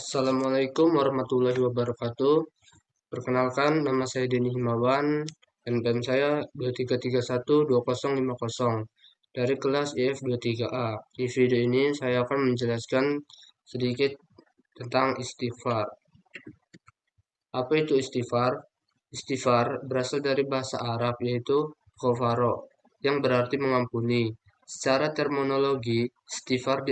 Assalamualaikum warahmatullahi wabarakatuh. Perkenalkan, nama saya Denny Himawan, NPM saya 23312050 dari kelas IF23A. Di video ini saya akan menjelaskan sedikit tentang istighfar. Apa itu istighfar? Istighfar berasal dari bahasa Arab yaitu ghafaro, yang berarti mengampuni. Secara terminologi, istighfar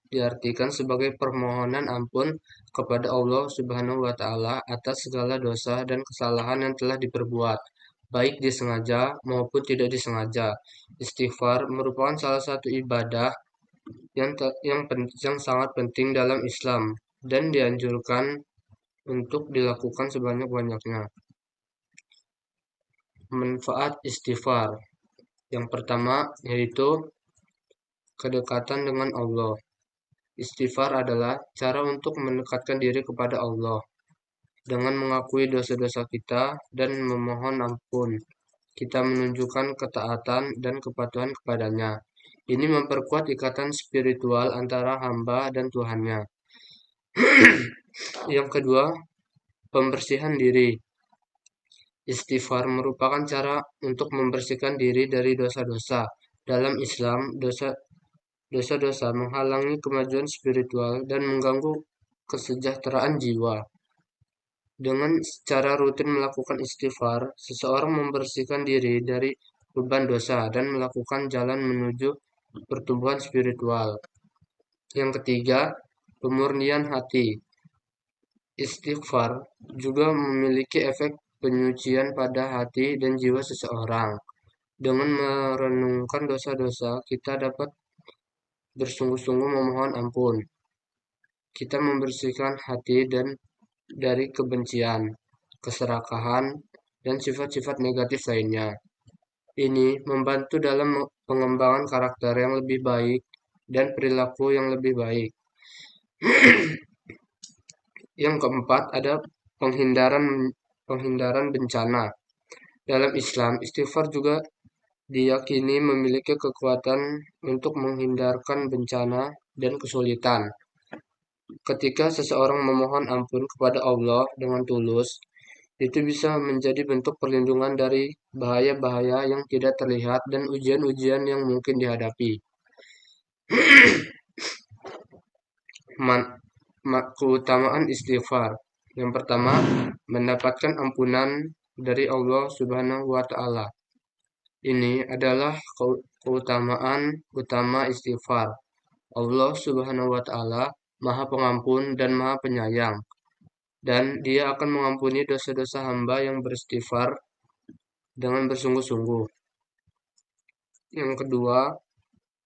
diartikan sebagai permohonan ampun kepada Allah Subhanahu wa taala atas segala dosa dan kesalahan yang telah diperbuat, baik disengaja maupun tidak disengaja. Istighfar merupakan salah satu ibadah yang sangat penting dalam Islam dan dianjurkan untuk dilakukan sebanyak-banyaknya. Manfaat istighfar. Yang pertama yaitu kedekatan dengan Allah. Istighfar adalah cara untuk mendekatkan diri kepada Allah dengan mengakui dosa-dosa kita dan memohon ampun. Kita menunjukkan ketaatan dan kepatuhan kepadanya. Ini memperkuat ikatan spiritual antara hamba dan Tuhannya. Yang kedua, pembersihan diri. Istighfar merupakan cara untuk membersihkan diri dari dosa-dosa. Dalam Islam, dosa-dosa menghalangi kemajuan spiritual dan mengganggu kesejahteraan jiwa. Dengan secara rutin melakukan istighfar, seseorang membersihkan diri dari beban dosa dan melakukan jalan menuju pertumbuhan spiritual. Yang ketiga, pemurnian hati. Istighfar juga memiliki efek penyucian pada hati dan jiwa seseorang. Dengan merenungkan dosa-dosa, kita dapat bersungguh-sungguh memohon ampun. Kita membersihkan hati dari kebencian, keserakahan, dan sifat-sifat negatif lainnya. Ini membantu dalam pengembangan karakter yang lebih baik dan perilaku yang lebih baik. Yang keempat ada penghindaran bencana. Dalam Islam, istighfar juga diyakini memiliki kekuatan untuk menghindarkan bencana dan kesulitan. Ketika seseorang memohon ampun kepada Allah dengan tulus, itu bisa menjadi bentuk perlindungan dari bahaya-bahaya yang tidak terlihat dan ujian-ujian yang mungkin dihadapi. Keutamaan istighfar. Yang pertama, mendapatkan ampunan dari Allah Subhanahu wa taala. Ini adalah keutamaan utama istighfar. Allah Subhanahu wa taala Maha Pengampun dan Maha Penyayang, dan Dia akan mengampuni dosa-dosa hamba yang beristighfar dengan bersungguh-sungguh. Yang kedua,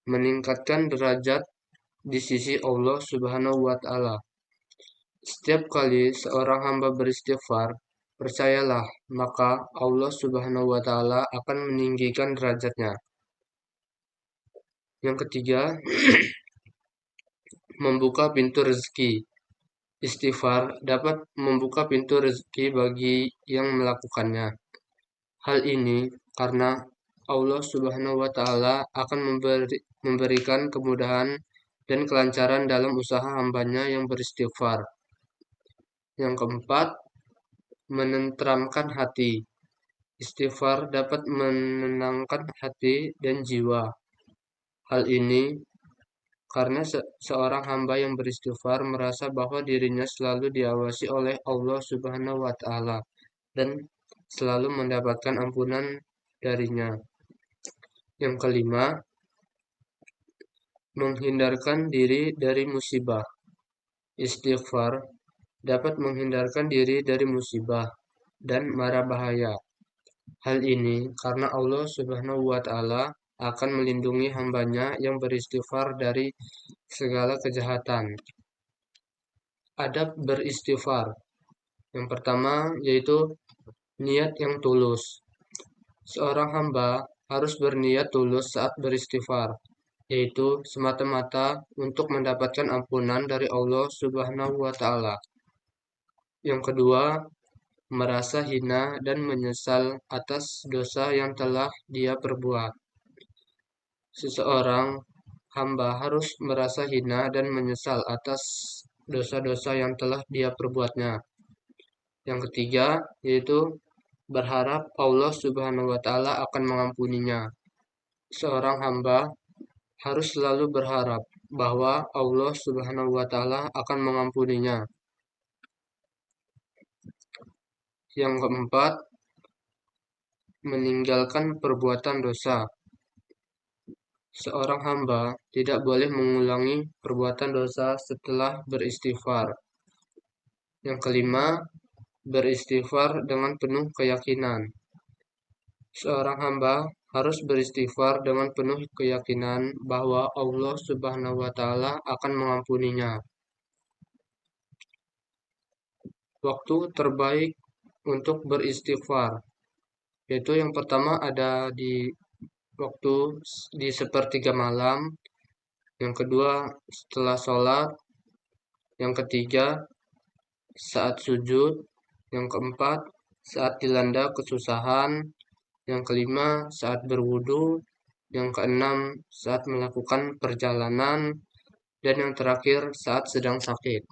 meningkatkan derajat di sisi Allah Subhanahu wa taala. Setiap kali seorang hamba beristighfar, percayalah, maka Allah Subhanahu wa taala akan meninggikan derajatnya. Yang ketiga, membuka pintu rezeki. Istighfar dapat membuka pintu rezeki bagi yang melakukannya. Hal ini karena Allah Subhanahu wa taala akan memberikan kemudahan dan kelancaran dalam usaha hambanya yang beristighfar. Yang keempat, menenteramkan hati. Istighfar dapat menenangkan hati dan jiwa. Hal ini karena seorang hamba yang beristighfar merasa bahwa dirinya selalu diawasi oleh Allah Subhanahu wa taala dan selalu mendapatkan ampunan darinya. Yang kelima, menghindarkan diri dari musibah. Istighfar dapat menghindarkan diri dari musibah dan mara bahaya. Hal ini karena Allah Subhanahu wa taala akan melindungi hambanya yang beristighfar dari segala kejahatan. Adab beristighfar. Yang pertama yaitu niat yang tulus. Seorang hamba harus berniat tulus saat beristighfar, yaitu semata-mata untuk mendapatkan ampunan dari Allah Subhanahu wa taala. Yang kedua, merasa hina dan menyesal atas dosa yang telah dia perbuat. Seseorang hamba harus merasa hina dan menyesal atas dosa-dosa yang telah dia perbuatnya. Yang ketiga, yaitu berharap Allah Subhanahu wa Ta'ala akan mengampuninya. Seorang hamba harus selalu berharap bahwa Allah Subhanahu wa Ta'ala akan mengampuninya. Yang keempat, meninggalkan perbuatan dosa. Seorang hamba tidak boleh mengulangi perbuatan dosa setelah beristighfar. Yang kelima, beristighfar dengan penuh keyakinan. Seorang hamba harus beristighfar dengan penuh keyakinan bahwa Allah Subhanahu wa Ta'ala akan mengampuninya. Waktu terbaik untuk beristighfar, yaitu yang pertama ada di waktu di sepertiga malam, yang kedua setelah sholat, yang ketiga saat sujud, yang keempat saat dilanda kesusahan, yang kelima saat berwudu, yang keenam saat melakukan perjalanan, dan yang terakhir saat sedang sakit.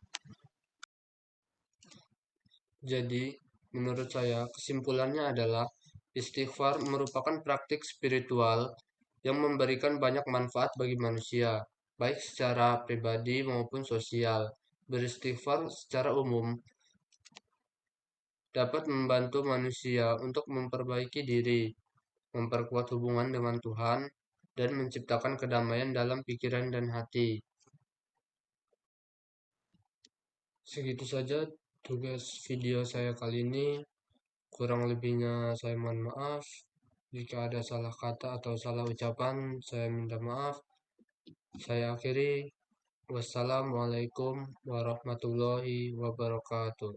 Jadi, menurut saya kesimpulannya adalah istighfar merupakan praktik spiritual yang memberikan banyak manfaat bagi manusia, baik secara pribadi maupun sosial. Beristighfar secara umum dapat membantu manusia untuk memperbaiki diri, memperkuat hubungan dengan Tuhan, dan menciptakan kedamaian dalam pikiran dan hati. Segitu saja tugas video saya kali ini. Kurang lebihnya saya mohon maaf. Jika ada salah kata atau salah ucapan, saya minta maaf. Saya akhiri. Wassalamualaikum warahmatullahi wabarakatuh.